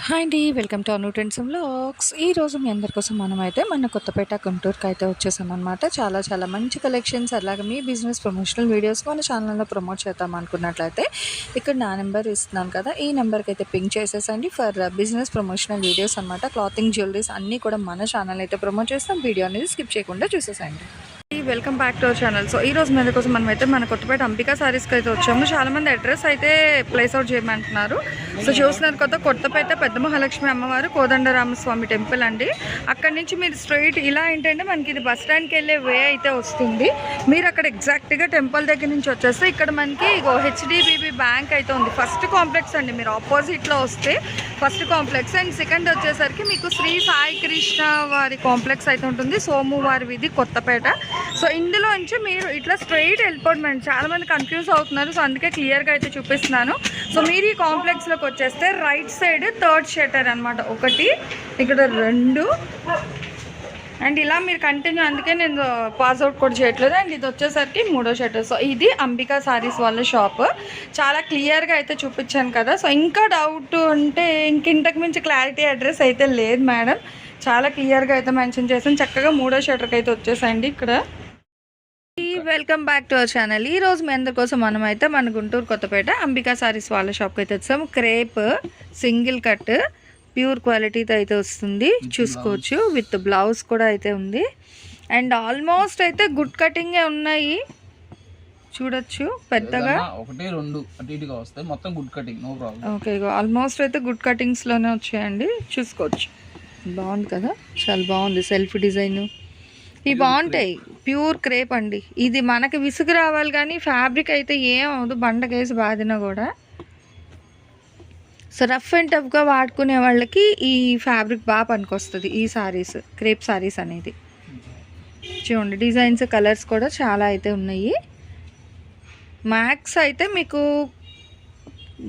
Hi అండి, welcome to Anu trends vlogs. ఈరోజు మీ అందరి కోసం మనమైతే మన కొత్తపేట గుంటూరుకి అయితే వచ్చేసామన్నమాట. చాలా మంచి కలెక్షన్స్, అలాగే మీ బిజినెస్ ప్రమోషనల్ వీడియోస్ మన ఛానల్లో ప్రమోట్ చేద్దాం అనుకున్నట్లయితే ఇక్కడ నా నెంబర్ ఇస్తున్నాను కదా, ఈ నెంబర్కి అయితే పింక్ చేసేసండి ఫర్ బిజినెస్ ప్రమోషనల్ వీడియోస్ అనమాట. క్లాతింగ్, జ్యువెలరీస్ అన్నీ కూడా మన ఛానల్ అయితే ప్రమోట్ చేస్తాం. వీడియో అనేది స్కిప్ చేయకుండా చూసేసండి. Welcome back to our channel. So ఈ రోజు మీద కోసం మనమైతే మన కొత్తపేట అంబికా సారీస్కి అయితే వచ్చాము. చాలా మంది అడ్రస్ అయితే ప్లేస్ అవుట్ చేయమంటున్నారు. సో చూస్తున్నారు కదా, కొత్తపేట పెద్ద మహాలక్ష్మి అమ్మవారు కోదండరామస్వామి టెంపుల్ అండి. అక్కడి నుంచి మీరు స్ట్రైట్ ఇలా ఏంటంటే మనకి ఇది బస్ స్టాండ్కి వెళ్ళే వే అయితే వస్తుంది. మీరు అక్కడ ఎగ్జాక్ట్గా టెంపుల్ దగ్గర నుంచి వచ్చేస్తే ఇక్కడ మనకి హెచ్డిబిబి బ్యాంక్ అయితే ఉంది. ఫస్ట్ కాంప్లెక్స్ అండి. మీరు ఆపోజిట్లో వస్తే ఫస్ట్ కాంప్లెక్స్, అండ్ సెకండ్ వచ్చేసరికి మీకు శ్రీ సాయి కృష్ణ వారి కాంప్లెక్స్ అయితే ఉంటుంది. సోమువారి వీధి కొత్తపేట. సో ఇందులో నుంచి మీరు ఇట్లా స్ట్రైట్ వెళ్ళిపోవడం. చాలా మంది కన్ఫ్యూజ్ అవుతున్నారు, సో అందుకే క్లియర్గా అయితే చూపిస్తున్నాను. సో మీరు ఈ కాంప్లెక్స్లోకి వచ్చేస్తే రైట్ సైడ్ థర్డ్ షట్టర్ అనమాట, ఒకటి ఇక్కడ 2, అండ్ ఇలా మీరు కంటిన్యూ, అందుకే నేను పాస్అవుట్ కూడా చేయట్లేదు. అండ్ ఇది వచ్చేసరికి 3వ షట్టర్. సో ఇది అంబికా సారీస్ వాళ్ళ షాప్. చాలా క్లియర్గా అయితే చూపించాను కదా. సో ఇంకా డౌట్ ఉంటే ఇంతకు మించి క్లారిటీ అడ్రస్ అయితే లేదు మేడం, చాలా క్లియర్గా అయితే మెన్షన్ చేసాను. చక్కగా 3వ షట్టర్కి అయితే వచ్చేసండి ఇక్కడ. Welcome back to our channel. ఈ రోజు మీ అందరి కోసం మనమైతే మన గుంటూరు కొత్తపేట అంబికా సారీస్ వాళ్ళ షాప్కి అయితే వచ్చాము. క్రేప్ సింగిల్ కట్ ప్యూర్ క్వాలిటీతో అయితే వస్తుంది, చూసుకోవచ్చు. విత్ బ్లౌజ్ కూడా అయితే ఉంది. అండ్ ఆల్మోస్ట్ అయితే గుడ్ కటింగే ఉన్నాయి, చూడొచ్చు. పెద్దగా 1, 2 అటు ఇటుగా వస్తాయి, మొత్తం good cutting, no problem. Okay, almost అయితే గుడ్ కటింగ్స్లోనే వచ్చాయండి, చూసుకోవచ్చు. బాగుంది కదా, చాలా బాగుంది. సెల్ఫ్ డిజైన్ ఇవి బాగుంటాయి. ప్యూర్ క్రేప్ అండి. ఇది మనకి విసుగు రావాలి కానీ ఫ్యాబ్రిక్ అయితే ఏం అవ్వదు, బండకేసి బాదినా కూడా. సో రఫ్ అండ్ టఫ్గా వాడుకునే వాళ్ళకి ఈ ఫ్యాబ్రిక్ బాగా పనికొస్తుంది. ఈ సారీస్, క్రేప్ సారీస్ అనేది చూడండి. డిజైన్స్, కలర్స్ కూడా చాలా అయితే ఉన్నాయి. మ్యాక్స్ అయితే మీకు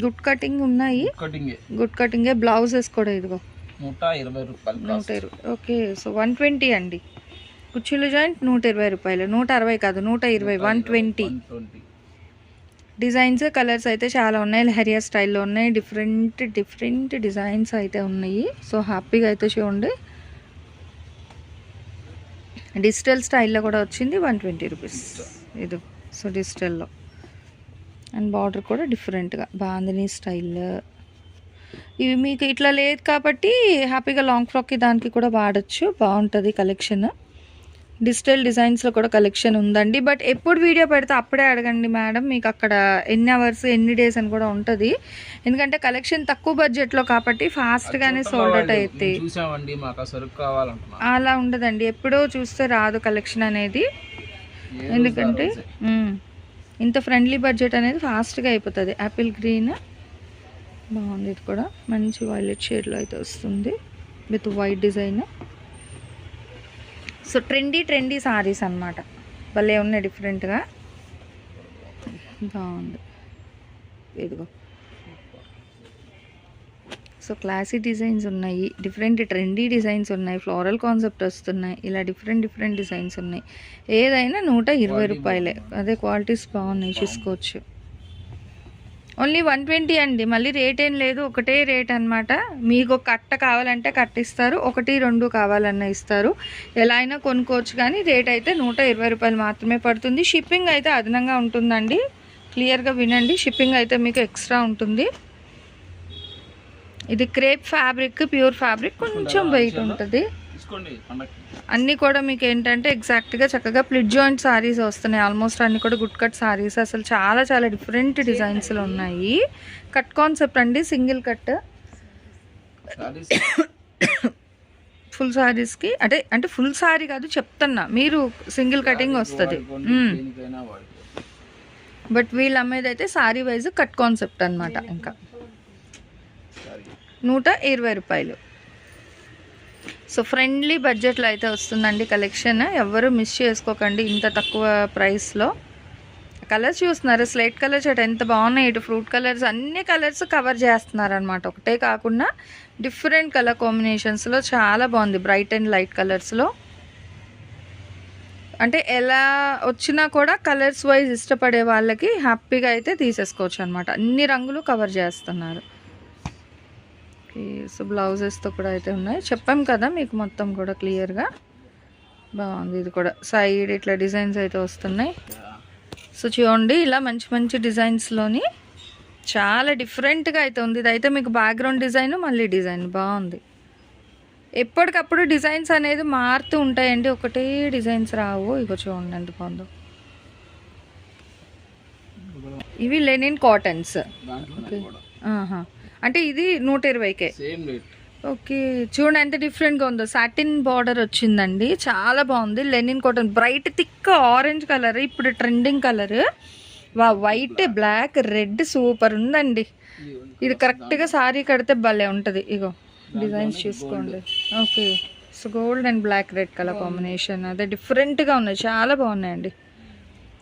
గుడ్ కటింగ్ ఉన్నాయి, గుడ్ కటింగే. బ్లౌజెస్ కూడా ఇదిగో 120 రూపాయలు. 120. ఓకే, సో 120 అండి. కుర్చీలు జాయింట్ 120 రూపాయలు. 160 కాదు, 120, 120. డిజైన్స్, కలర్స్ అయితే చాలా ఉన్నాయి. లహరియా స్టైల్లో ఉన్నాయి. డిఫరెంట్ డిజైన్స్ అయితే ఉన్నాయి. సో హ్యాపీగా అయితే చూడండి. డిజిటల్ స్టైల్లో కూడా వచ్చింది, 120 రూపీస్ ఇది. సో డిజిటల్లో, అండ్ బార్డర్ కూడా డిఫరెంట్గా బాందినీ స్టైల్. ఇవి మీకు ఇట్లా లేదు కాబట్టి హ్యాపీగా లాంగ్ ఫ్రాక్కి దానికి కూడా వాడచ్చు, బాగుంటుంది కలెక్షన్. డిజిటల్ డిజైన్స్లో కూడా కలెక్షన్ ఉందండి. బట్ ఎప్పుడు వీడియో పెడితే అప్పుడే అడగండి మేడం, మీకు అక్కడ ఎన్ని అవర్స్ ఎన్ని డేస్ అని కూడా ఉంటుంది. ఎందుకంటే కలెక్షన్ తక్కువ బడ్జెట్లో కాబట్టి ఫాస్ట్గానే సోల్డ్ అవుట్ అయితే. అలా ఉండదండి, ఎప్పుడో చూస్తే రాదు కలెక్షన్ అనేది. ఎందుకంటే ఇంత ఫ్రెండ్లీ బడ్జెట్ అనేది ఫాస్ట్గా అయిపోతుంది. యాపిల్ గ్రీన్ బాగుంది, ఇది కూడా మంచి వైలెట్ షేడ్లో అయితే వస్తుంది with white design. So trendy saris అనమాట, భలే ఉన్నాయి, డిఫరెంట్గా బాగుంది. ఇదిగో, సో క్లాసీ డిజైన్స్ ఉన్నాయి, ట్రెండీ డిజైన్స్ ఉన్నాయి, ఫ్లోరల్ కాన్సెప్ట్ వస్తున్నాయి. ఇలా డిఫరెంట్ డిజైన్స్ ఉన్నాయి. ఏదైనా 120 రూపాయలే. అదే క్వాలిటీస్ బాగున్నాయి, చూసుకోవచ్చు. ఓన్లీ 120 అండి, మళ్ళీ రేట్ ఏం లేదు, ఒకటే రేట్ అనమాట. మీకు కట్ట కావాలంటే కట్టిస్తారు, 1, 2 కావాలన్నా ఇస్తారు. ఎలా అయినా కొనుక్కోవచ్చు, కానీ రేట్ అయితే 120 రూపాయలు మాత్రమే పడుతుంది. షిప్పింగ్ అయితే అదనంగా ఉంటుందండి, క్లియర్గా వినండి. షిప్పింగ్ అయితే మీకు ఎక్స్ట్రా ఉంటుంది. ఇది క్రేప్ ఫ్యాబ్రిక్, ప్యూర్ ఫ్యాబ్రిక్, కొంచెం వెయిట్ ఉంటుంది. అన్నీ కూడా మీకు ఏంటంటే ఎగ్జాక్ట్గా చక్కగా ప్లిట్ జాయింట్ సారీస్ వస్తున్నాయి. ఆల్మోస్ట్ అన్నీ కూడా గుడ్ కట్ సారీస్. అసలు చాలా డిఫరెంట్ డిజైన్స్లో ఉన్నాయి. కట్ కాన్సెప్ట్ అండి, సింగిల్ కట్. ఫుల్ సారీస్కి అంటే ఫుల్ సారీ కాదు చెప్తున్నా, మీరు సింగిల్ కటింగ్ వస్తుంది. బట్ వీళ్ళు అమ్మేది అయితే సారీ వైజ్ కట్ కాన్సెప్ట్ అనమాట. ఇంకా 120 రూపాయలు. సో ఫ్రెండ్లీ బడ్జెట్లో అయితే వస్తుందండి కలెక్షన్. ఎవరు మిస్ చేసుకోకండి ఇంత తక్కువ ప్రైస్లో. కలర్స్ చూస్తున్నారు, స్లేట్ కలర్స్ అటు ఎంత బాగున్నాయి, ఇటు ఫ్రూట్ కలర్స్, అన్ని కలర్స్ కవర్ చేస్తున్నారు అనమాట. ఒకటే కాకుండా డిఫరెంట్ కలర్ కాంబినేషన్స్లో చాలా బాగుంది. బ్రైట్ అండ్ లైట్ కలర్స్లో, అంటే ఎలా వచ్చినా కూడా కలర్స్ వైజ్ ఇష్టపడే వాళ్ళకి హ్యాపీగా అయితే తీసేసుకోవచ్చు అనమాట. అన్ని రంగులు కవర్ చేస్తున్నారు. ఓకే. సో బ్లౌజెస్తో కూడా అయితే ఉన్నాయి, చెప్పాం కదా మీకు మొత్తం కూడా క్లియర్గా. బాగుంది. ఇది కూడా సైడ్ ఇట్లా డిజైన్స్ అయితే వస్తున్నాయి. సో చూడండి, ఇలా మంచి మంచి డిజైన్స్లోని చాలా డిఫరెంట్గా అయితే ఉంది. ఇదైతే మీకు బ్యాక్గ్రౌండ్ డిజైన్, మళ్ళీ డిజైన్ బాగుంది. ఎప్పటికప్పుడు డిజైన్స్ అనేది మారుతూ ఉంటాయండి, ఒకటే డిజైన్స్ రావు. ఇగో చూడండి ఎంత బాగుందో. ఇవి లెనిన్ కాటన్స్. అంటే ఇది 120కే. Same rate. ఓకే, చూడండి ఎంత డిఫరెంట్గా ఉందో. సాటిన్ బార్డర్ వచ్చిందండి, చాలా బాగుంది. Linen cotton, bright thick orange colour ఇప్పుడు ట్రెండింగ్ కలర్. వా, వైట్ బ్లాక్ రెడ్ సూపర్ ఉందండి. ఇది కరెక్ట్గా సారీ కడితే భలే ఉంటుంది. ఇగో డిజైన్స్ చూసుకోండి. Okay, so gold and black red colour combination అదే డిఫరెంట్గా ఉన్నాయి, చాలా బాగున్నాయండి.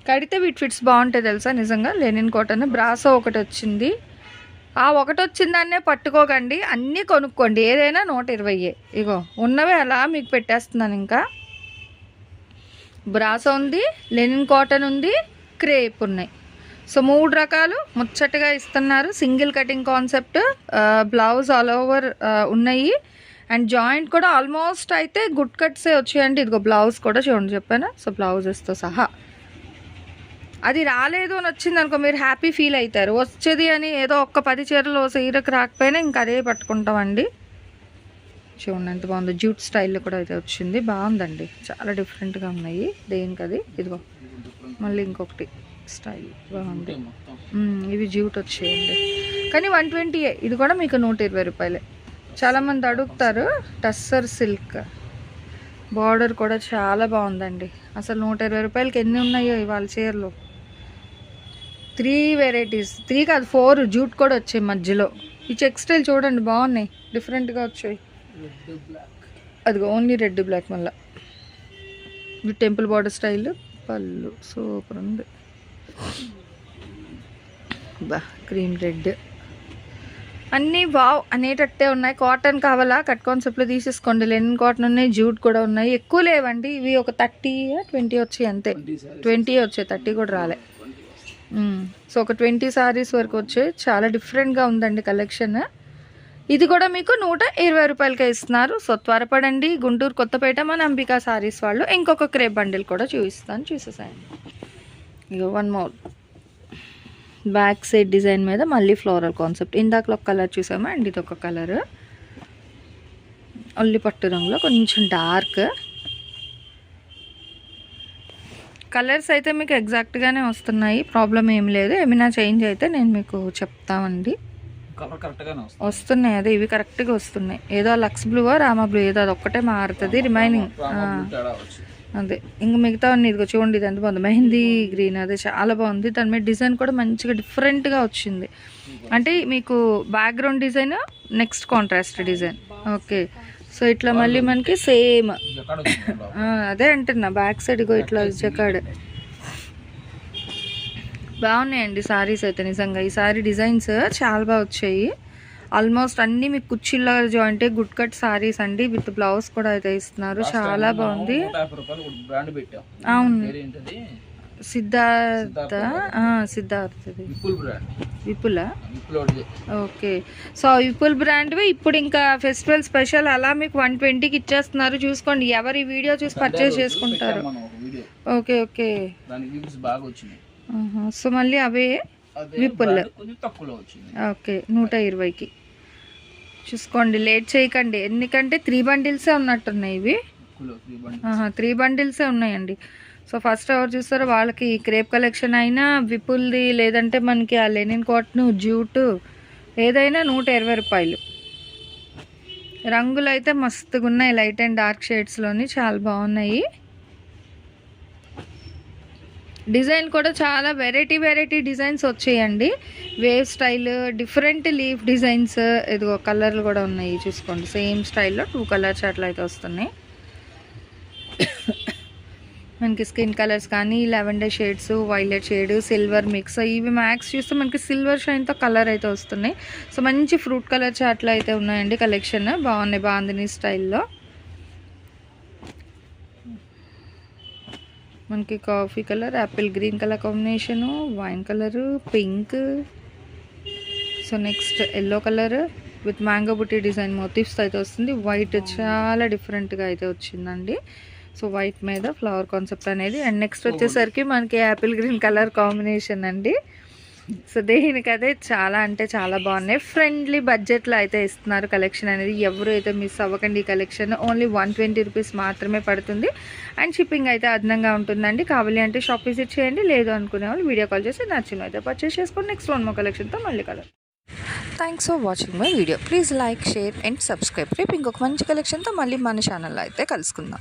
కడితే వీటి ఫిట్స్ బాగుంటాయి తెలుసా నిజంగా. లెనిన్ కాటన్ బ్రాసో ఒకటి వచ్చింది, ఆ ఒకటి వచ్చిందాన్నే పట్టుకోకండి, అన్నీ కొనుక్కోండి, ఏదైనా 120. ఇగో ఉన్నవే అలా మీకు పెట్టేస్తున్నాను. ఇంకా బ్రాసో ఉంది, లెనిన్ కాటన్ ఉంది, క్రేప్ ఉన్నాయి. సో 3 రకాలు ముచ్చటగా ఇస్తున్నారు. Single cutting concept, blouse all over ఉన్నాయి. అండ్ జాయింట్ కూడా ఆల్మోస్ట్ అయితే గుడ్ కట్సే వచ్చాయండి. ఇదిగో బ్లౌజ్ కూడా చూడండి, చెప్పాను. సో బ్లౌజెస్తో సహా. అది రాలేదు అని వచ్చింది అనుకో, మీరు హ్యాపీ ఫీల్ అవుతారు. వచ్చేది అని ఏదో ఒక్క 10 చీరలు సీరకు రాకపోయినా ఇంకా అదే పట్టుకుంటామండి. చూడండి ఎంత బాగుంది. జూట్ స్టైల్లో కూడా అయితే వచ్చింది, బాగుందండి. చాలా డిఫరెంట్గా ఉన్నాయి. దేనికది ఇదిగో మళ్ళీ ఇంకొకటి స్టైల్ బాగుంది. ఇవి జూట్ వచ్చేయండి, కానీ 120. ఇది కూడా మీకు 120 రూపాయలే. చాలామంది అడుగుతారు. టస్సర్ సిల్క్ బార్డర్ కూడా చాలా బాగుందండి. అసలు 120 రూపాయలకి ఎన్ని ఉన్నాయో ఇవాళ చీరలు. 3 వెరైటీస్, 3 కాదు 4 జూట్ కూడా వచ్చాయి మధ్యలో. ఈ చెక్ స్టైల్ చూడండి, బాగున్నాయి, డిఫరెంట్గా వచ్చాయి. అదిగో ఓన్లీ రెడ్ బ్లాక్, మళ్ళీ ఇది టెంపుల్ బార్డర్ స్టైల్. పళ్ళు సూపర్ ఉంది, బా క్రీమ్ రెడ్. అన్నీ వావ్ అనేటట్టే ఉన్నాయి. కాటన్ కావాలా కట్ కాన్సెప్ట్లో తీసేసుకోండి. లెనిన్ కాటన్ ఉన్నాయి, జూట్ కూడా ఉన్నాయి. ఎక్కువ లేవండి ఇవి, ఒక 30-20 వచ్చాయి అంతే. 20 వచ్చాయి, 30 కూడా రాలే. సో ఒక 20 సారీస్ వరకు వచ్చాయి. చాలా డిఫరెంట్గా ఉందండి కలెక్షన్. ఇది కూడా మీకు 120 రూపాయలకే ఇస్తున్నారు. సో త్వరపడండి. గుంటూరు కొత్తపేట మన అంబికా సారీస్ వాళ్ళు ఇంకొక క్రేప్ బండిల్ కూడా చూపిస్తాను, చూసేసాయండి. ఇగో one more back side design మీద మళ్ళీ ఫ్లోరల్ కాన్సెప్ట్. ఇందాకలో ఒక కలర్ చూసామా అండ్ ఇది ఒక కలర్, ఒల్లి పట్టు రంగులో కొంచెం డార్క్. కలర్స్ అయితే మీకు ఎగ్జాక్ట్గానే వస్తున్నాయి, ప్రాబ్లం ఏం లేదు. ఏమైనా చేంజ్ అయితే నేను మీకు చెప్తామండి. వస్తున్నాయి, అదే ఇవి కరెక్ట్గా వస్తున్నాయి. ఏదో లక్స్ బ్లూ రామా బ్లూ ఏదో అది ఒక్కటే మారుతుంది, రిమైనింగ్ అదే. ఇంకా మిగతా అన్ని ఇదిగో చూడండి, ఇది ఎంత బాగుంది. మెహందీ గ్రీన్, అదే చాలా బాగుంది. దాని మీద డిజైన్ కూడా మంచిగా డిఫరెంట్గా వచ్చింది. అంటే మీకు background design, next contrast design. Okay, so ఇట్లా మళ్ళీ మనకి సేమ్ అదే అంటున్నా, బ్యాక్ సైడ్ ఇగో ఇట్లా జకాడ్. బాగున్నాయండి సారీస్ అయితే నిజంగా. ఈ సారీ డిజైన్స్ చాలా బాగా వచ్చాయి. ఆల్మోస్ట్ అన్ని మీకు కుర్చీల్లో జాయింట్ గుడ్ కట్ సారీస్ అండి, విత్ బ్లౌజ్ కూడా అయితే ఇస్తున్నారు. చాలా బాగుంది. అవును, Siddhartha Vipula. Okay, so Vipul brand ఇప్పుడు ఇంకా ఫెస్టివల్ స్పెషల్ అలా మీకు 120కి ఇచ్చేస్తున్నారు. చూసుకోండి, ఎవరి వీడియో చూసి పర్చేస్ చేసుకుంటారు. ఓకే ఓకే, సో మళ్ళీ అవే విపుల్. ఓకే, 120కి చూసుకోండి, లేట్ చేయకండి. ఎందుకంటే 3 బండిల్సే ఉన్నట్టున్నాయి ఇవి. 3 బండిల్సే ఉన్నాయండి. సో ఫస్ట్ ఎవరు చూస్తారో వాళ్ళకి క్రేప్ కలెక్షన్ అయినా, విపుల్ది, లేదంటే మనకి ఆ లెనిన్ కాటన్, జూట్ ఏదైనా 120 రూపాయలు. రంగులు అయితే మస్తుగా ఉన్నాయి, లైట్ అండ్ డార్క్ షేడ్స్లోని చాలా బాగున్నాయి. డిజైన్ కూడా చాలా వెరైటీ డిజైన్స్ వచ్చాయండి. Wave style, different leaf designs, ఇదిగో కలర్లు కూడా ఉన్నాయి చూసుకోండి. సేమ్ స్టైల్లో 2 కలర్స్ అట్లా అయితే వస్తున్నాయి. మనకి స్కిన్ కలర్స్ కానీ, lavender shades, violet shade, silver mix, ఇవి మ్యాక్స్ చూస్తే మనకి సిల్వర్ షైన్తో కలర్ అయితే వస్తున్నాయి. సో మంచి ఫ్రూట్ కలర్ చాట్లు అయితే ఉన్నాయండి. కలెక్షన్ బాగున్నాయి, బాందిని స్టైల్లో. మనకి coffee colour, Apple green colour combination, wine colour, pink, so next yellow colour, with mango బుట్టి డిజైన్ మోటివ్స్ అయితే వస్తుంది. వైట్ చాలా డిఫరెంట్గా అయితే వచ్చిందండి. సో వైట్ మీద ఫ్లవర్ కాన్సెప్ట్ అనేది. అండ్ నెక్స్ట్ వచ్చేసరికి మనకి యాపిల్ గ్రీన్ కలర్ కాంబినేషన్ అండి. సో దీనికైతే చాలా అంటే చాలా బాగున్నాయి. ఫ్రెండ్లీ బడ్జెట్లో అయితే ఇస్తున్నారు కలెక్షన్ అనేది. ఎవరు అయితే మిస్ అవ్వకండి. ఈ కలెక్షన్ ఓన్లీ 120 రూపీస్ మాత్రమే పడుతుంది. అండ్ షిప్పింగ్ అయితే అదనంగా ఉంటుందండి. కావాలి అంటే షాప్ విజిట్ చేయండి, లేదు అనుకునే వాళ్ళు వీడియో కాల్ చేసి నచ్చిన అయితే పర్చేస్ చేసుకోండి. నెక్స్ట్ వన్ మో కలెక్షన్తో మళ్ళీ colour. Thanks for watching my video. Please like, share and subscribe. రేపు ఇంకొక మంచి కలెక్షన్తో మళ్ళీ మన ఛానల్లో అయితే కలుసుకుందాం.